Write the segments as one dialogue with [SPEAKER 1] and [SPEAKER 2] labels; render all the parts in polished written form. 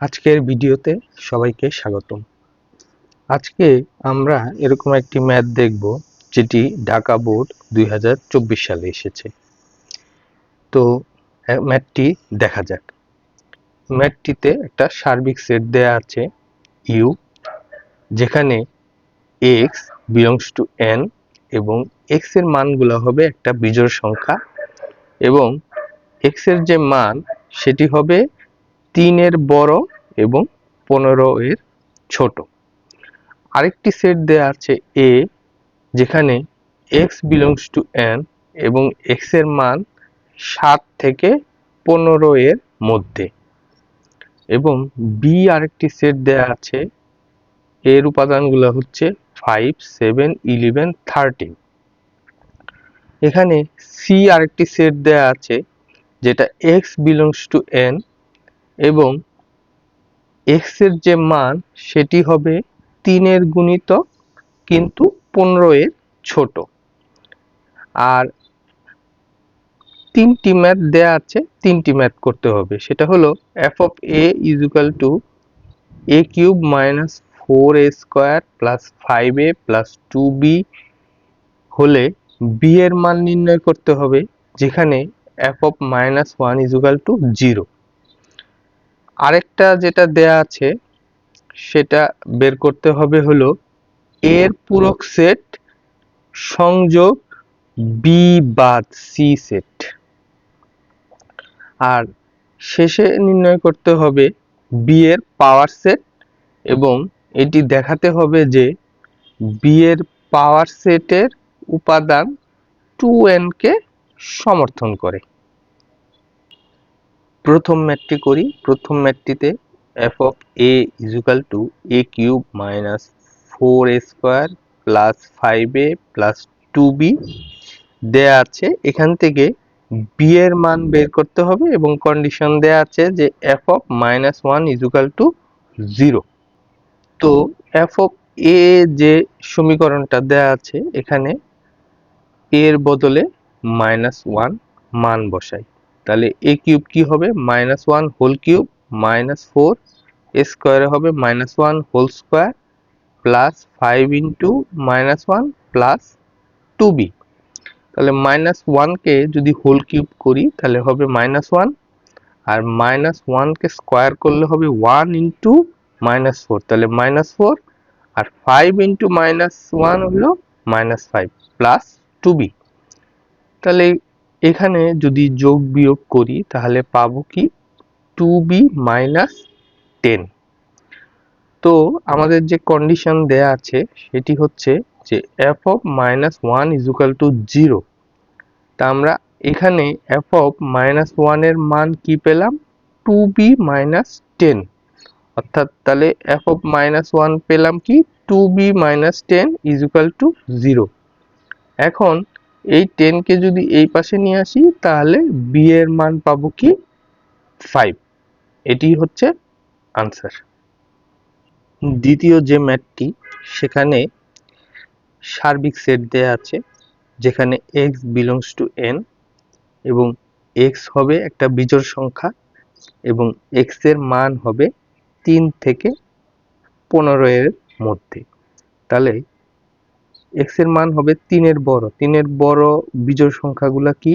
[SPEAKER 1] আজকের ভিডিওতে সবাইকে স্বাগতম। আজকে আমরা এরকম একটি ম্যাথ দেখব যেটি ঢাকা বোর্ড 2024 সালে এসেছে। তো ম্যাথটি দেখা যাক। ম্যাথটিতে একটা সার্বিক সেট দেয়া আছে ইউ, যেখানে x বিলংস টু n এবং x এর মানগুলো হবে একটা বিজোড় সংখ্যা এবং x এর যে মান সেটি হবে 3 এর বড় এবং 15 এর ছোট। আরেকটি সেট দেয়া আছে a, যেখানে x বিলংস টু n এবং x এর মান 7 থেকে 15 এর মধ্যে, এবং b আরেকটি সেট দেয়া আছে, এর উপাদানগুলো হচ্ছে 5, 7, 11, 13। এখানে c আরেকটি সেট দেয়া আছে যেটা x বিলংস টু n এবং x এর যে মান সেটি হবে 3 এর গুণিতক কিন্তু 15 এর ছোট। আর তিনটি ম্যাথ দেয়া আছে, তিনটি ম্যাথ করতে হবে। সেটা হলো f of a is equal to a cube minus 4a square plus 5a plus 2b হলে b এর মান নির্ণয় করতে হবে, যেখানে f of minus 1 is equal to 0। আরেকটা যেটা দেয়া আছে সেটা বের করতে হবে হলো এর পূরক সেট সংযোগ b বাদ c সেট। আর শেষে নির্ণয় করতে হবে b এর পাওয়ার সেট, এবং এটি দেখাতে হবে যে b এর পাওয়ার সেটের উপাদান 2n কে সমর্থন করে। প্রথম ম্যাথটি করি। প্রথম ম্যাথটিতে f of a is equal to a cube minus 4a square plus 5a plus 2b দেয়া আছে। এখান থেকে b এর মান বের করতে হবে এবং কন্ডিশন দেয়া আছে যে f of minus 1 is equal to 0। তো f of a যে সমীকরণটা দেয়া আছে, এখানে a এর বদলে -1 মান বসাই, তাহলে a কিউব কি হবে -1 হোল কিউব মাইনাস 4, a স্কয়ারে হবে -1 whole square plus 5 into -1 plus 2b। তাহলে -1 কে যদি হোল কিউব করি তাহলে হবে -1, আর -1 কে স্কয়ার করলে হবে 1 ইন্টু -4, তাহলে -4, আর 5 ইন্টু -1 হলো -5 প্লাস 2b। তাহলে এখানে যদি যোগ বিয়োগ করি তাহলে পাবো কি 2b মাইনাস 10। তো আমাদের যে কন্ডিশন দেয়া আছে সেটি হচ্ছে যে f of -1 is equal to 0। তা আমরা এখানে f of -1 এর মান কি পেলাম 2b মাইনাস 10, অর্থাৎ তাহলে f of -1 পেলাম কি 2b minus 10 is equal to 0। এখন এই 10 কে যদি এই পাশে নিয়ে আসি তাহলে b এর মান পাবো কি 5। এটি হচ্ছে আনসার। দ্বিতীয় যে ম্যাথটি, সেখানে সার্বিক সেট দেয়া আছে, যেখানে x বিলংস টু n এবং x হবে একটা বিজোড় সংখ্যা এবং x এর মান হবে 3 থেকে 15 এর মধ্যে। তাহলে x এর মান হবে 3 এর বড়। 3 এর বড় বিজোড় সংখ্যাগুলো কি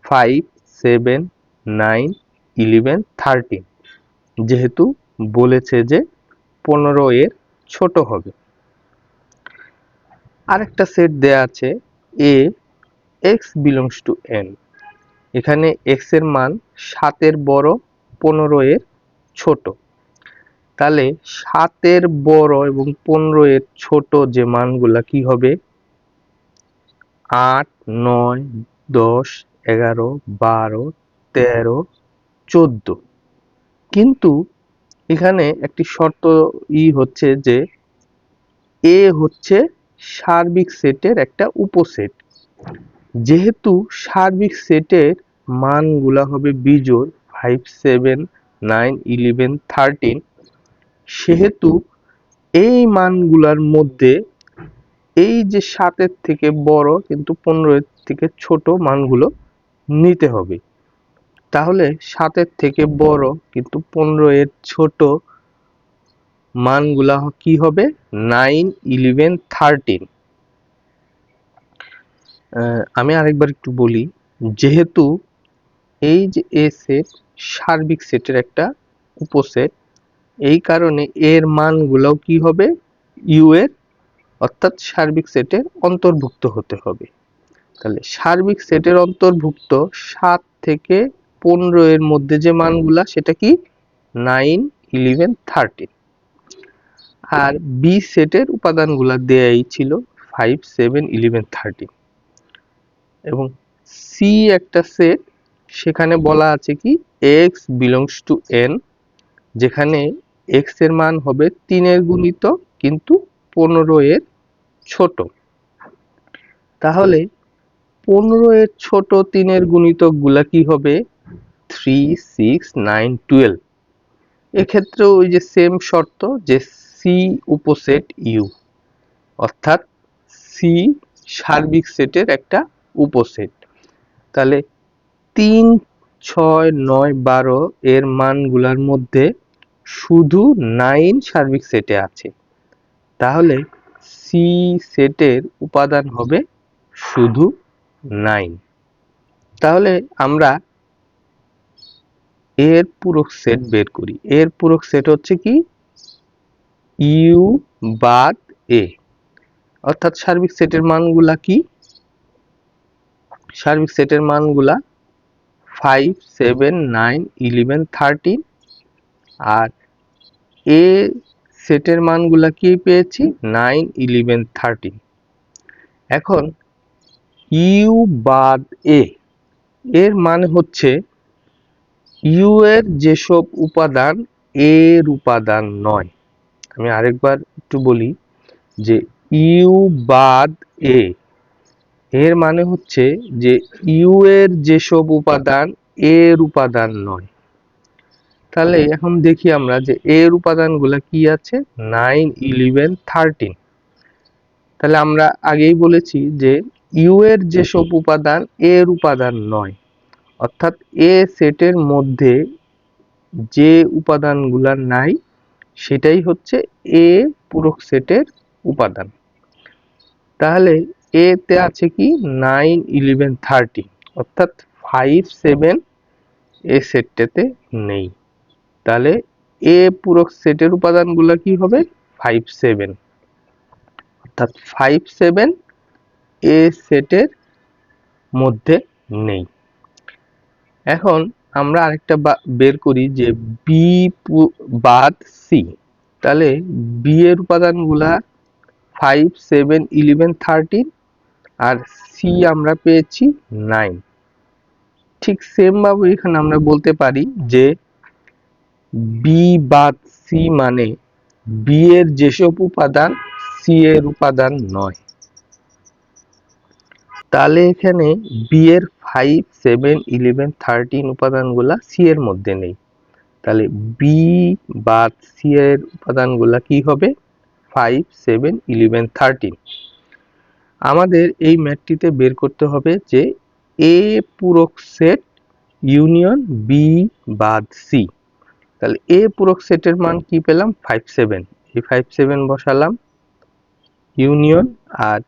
[SPEAKER 1] 5, 7, 9, 11, 13, যেহেতু বলেছে যে 15 এর ছোট হবে। আরেকটা সেট দেয়া আছে a x belongs to n, এখানে x এর মান 7 এর বড় 15 এর ছোট। তাহলে 7 এর বড় এবং 15 এর ছোট যে মানগুলা কি হবে 8, 9, 10, 11, 12, 13, 14। কিন্তু এখানে একটি শর্ত হচ্ছে যে a হচ্ছে সার্বিক সেটের একটা উপসেট। যেহেতু সার্বিক সেটের মানগুলা হবে বিজোড় 5, 7, 9, 11, 13, সেহেতু এই মানগুলার মধ্যে এই যে 7 এর থেকে বড় কিন্তু 15 এর থেকে ছোট মানগুলো নিতে হবে। তাহলে 7-এর থেকে বড় কিন্তু 15 এর ছোট মানগুলা কি হবে? 9, 11, 13। আমি আরেকবার একটু বলি, যেহেতু এই যে এ সেট সার্বিক সেটের একটা উপসেট, এই কারণে এর মানগুলোও কি হবে? ইউ এর অর্থাৎ সার্বিক সেটের অন্তর্ভুক্ত হতে হবে। তাহলে সার্বিক সেটের অন্তর্ভুক্ত 7 থেকে 15 এর মধ্যে যে মানগুলা সেটা কি? 9, 11, 13। আর বি সেটের উপাদানগুলা দেয়াই ছিল 5, 7, 11, 13। এবং সি একটা সেট, সেখানে বলা আছে কি x belongs to n, যেখানে x এর মান হবে 3 এর গুণিতক কিন্তু 15 এর ছোট। তাহলে 15 এর ছোট 3 এর গুণিতক গুলা কি হবে? 3, 6, 9, 12। এক্ষেত্রে ওই যে সেম শর্ত যে সি উপসেট ইউ, অর্থাৎ সি সার্বিক সেটের একটা উপসেট। তাহলে 3, 6, 9, 12 এর মানগুলার মধ্যে শুধু 9 সার্বিক সেটে আছে। তাহলে সি সেটের উপাদান হবে শুধু 9। তাহলে আমরা এর পূরক সেট বের করি। এর পূরক সেট হচ্ছে কি? ইউ বাদ এ, অর্থাৎ সার্বিক সেটের মানগুলা কি? সার্বিক সেটের মানগুলা 5, 7, 9, 11, 13। আর এ সেটের মানগুলা কি পেয়েছি? 9, 11, 13। এখন ইউ বাদ এ এর মানে হচ্ছে ইউ এর যেসব উপাদান এর উপাদান নয়। আমি আরেকবার একটু বলি যে ইউ বাদ এ এর মানে হচ্ছে যে ইউ এর যেসব উপাদান এর উপাদান নয়। তাহলে এখন দেখি আমরা যে এর উপাদানগুলো কি আছে? 9, 11, 13। তাহলে আমরা আগেই বলেছি যে ইউ এর যেসব উপাদান এর উপাদান নয়, অর্থাৎ এ সেটের মধ্যে যে উপাদানগুলা নাই সেটাই হচ্ছে এ পূরক সেটের উপাদান। তাহলে এ তে আছে কি? 9, 11, 13, অর্থাৎ 5, 7 এ সেটটাতে নেই। তাহলে এ পূরক সেটের উপাদানগুলো কি হবে? 5, 7, অর্থাৎ 5, 7 এ সেটের মধ্যে নেই। এখন আমরা আরেকটা বের করি যে বি বাদ সি। তাহলে বি এর উপাদানগুলা 5, 7, 11, 13 আর সি আমরা পেয়েছি 9। ঠিক সেম ভাবে এখানে আমরা বলতে পারি যে বি বাদ সি মানে বি এর যেসব উপাদান সি এর উপাদান নয়। তাহলে এখানে বি এর 5, 7, 11, 13 উপাদানগুলা সি এর মধ্যে নেই। তাহলে বি বাদ সি এর উপাদানগুলা কি হবে? 5, 7, 11, 13। আমাদের এই ম্যাথটিতে বের করতে হবে যে এ পূরক সেট ইউনিয়ন বি বাদ সি। তাহলে এ পূরক সেটের মান কি পেলাম? 5, 7। এই 5, 7 বসালাম ইউনিয়ন, আর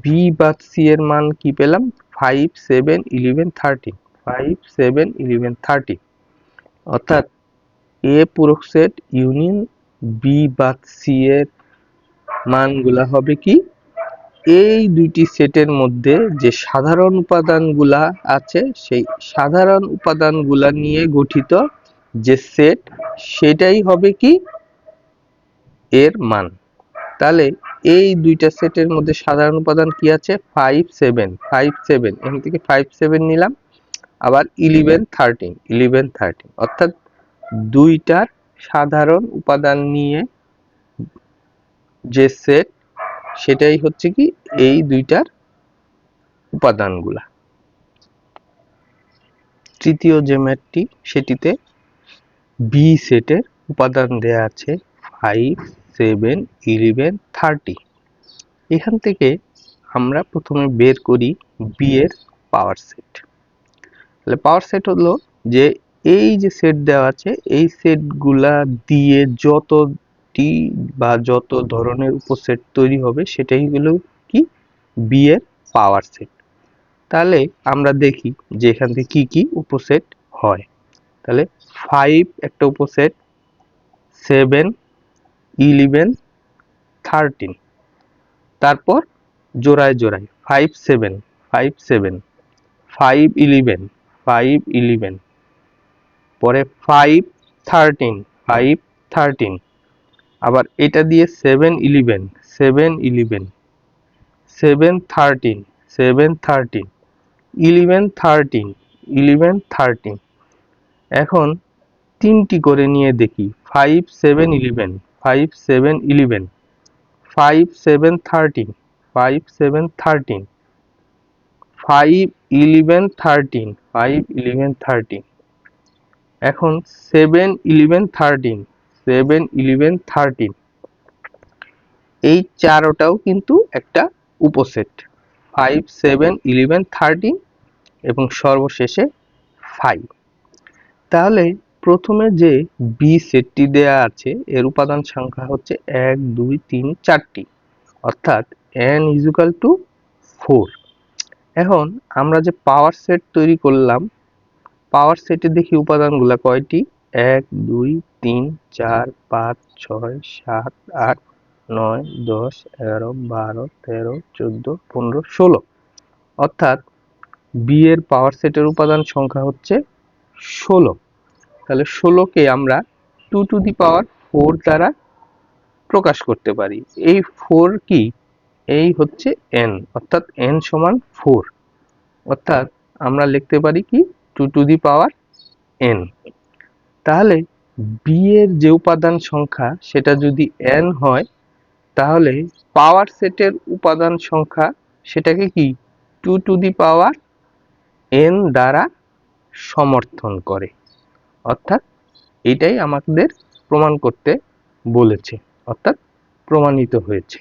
[SPEAKER 1] বি বাদ সি এর মান কি পেলাম? 5, 7, 11, 13। 5, 7, 11, 13, অর্থাৎ এ পূরক সেট ইউনিয়ন বি বাদ সি এর মানগুলা হবে কি? এই দুইটি সেটের মধ্যে যে সাধারণ উপাদানগুলা আছে সেই সাধারণ উপাদানগুলা নিয়ে গঠিত যে সেট, সেটাই হবে কি এর মান। তাহলে এই দুইটা সেটের মধ্যে সাধারণ উপাদান কি আছে? 5, 7, 5, 7, এখান থেকে 5, 7 নিলাম, আবার 11, 13, 11, 13, অর্থাৎ দুইটার সাধারণ উপাদান নিয়ে যে সেট সেটাই হচ্ছে কি এই দুইটার উপাদানগুলা। তৃতীয় যে ম্যাথটি সেটিতে বি সেটের উপাদান দেয়া আছে 5, 7, 11, 30। এখান থেকে আমরা প্রথমে বের করি বি এর পাওয়ার সেট। তাহলে পাওয়ার সেট হলো যে এই যে সেট দেওয়া আছে এই সেটগুলা দিয়ে যতটি বা যত ধরনের উপসেট তৈরি হবে সেটাই হলো কি বি এর পাওয়ার সেট। তাহলে আমরা দেখি যে এখান থেকে কি কি উপসেট হয়। তাহলে 5 একটা উপসেট, 7, 11, 13, তারপর জোড়ায় জোড়ায় 5 7 5 7 5 11 5 11, পরে 5 13 5 13, আবার এটা দিয়ে 7 11 7 11 7 13 7 13 11 13 11 13। এখন তিনটি করে নিয়ে দেখি 5 7 11 5 7 11 5 7 13 5 7 13 5 11 13 5 11 13। এখন 7 11 13 7 11 13, এই চারোটাও কিন্তু একটা উপসেট 5 7 11 13 এবং সর্বশেষে 5। তাহলে প্রথমে যে বি সেটটি দেয়া আছে এর উপাদান সংখ্যা হচ্ছে 1 2 3 4টি, অর্থাৎ n ইকুয়াল টু 4। এখন আমরা যে পাওয়ার সেট তৈরি করলাম, পাওয়ার সেটে দেখি উপাদানগুলা কয়টি, 1 2 3 4 5 6 7 8 9 10 11 12 13 14 15 16, অর্থাৎ বি এর পাওয়ার সেটের উপাদান সংখ্যা হচ্ছে 16। তাহলে 16কে আমরা 2 টু দি পাওয়ার 4 দ্বারা প্রকাশ করতে পারি। এই 4 কি, এই হচ্ছে n, অর্থাৎ n সমান 4, অর্থাৎ আমরা লিখতে পারি কি 2 টু দি পাওয়ার n। তাহলে বি এর যে উপাদান সংখ্যা সেটা যদি n হয় তাহলে পাওয়ার সেটের উপাদান সংখ্যা সেটাকে কি 2 টু দি পাওয়ার n দ্বারা সমর্থন করে, অর্থাৎ এটাই আমাদের প্রমাণ করতে বলেছে, অর্থাৎ প্রমাণিত হয়েছে।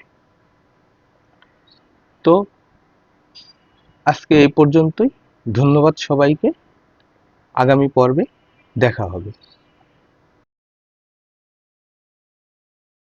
[SPEAKER 1] তো আজকে এই পর্যন্তই, ধন্যবাদ সবাইকে, আগামী পর্বে দেখা হবে।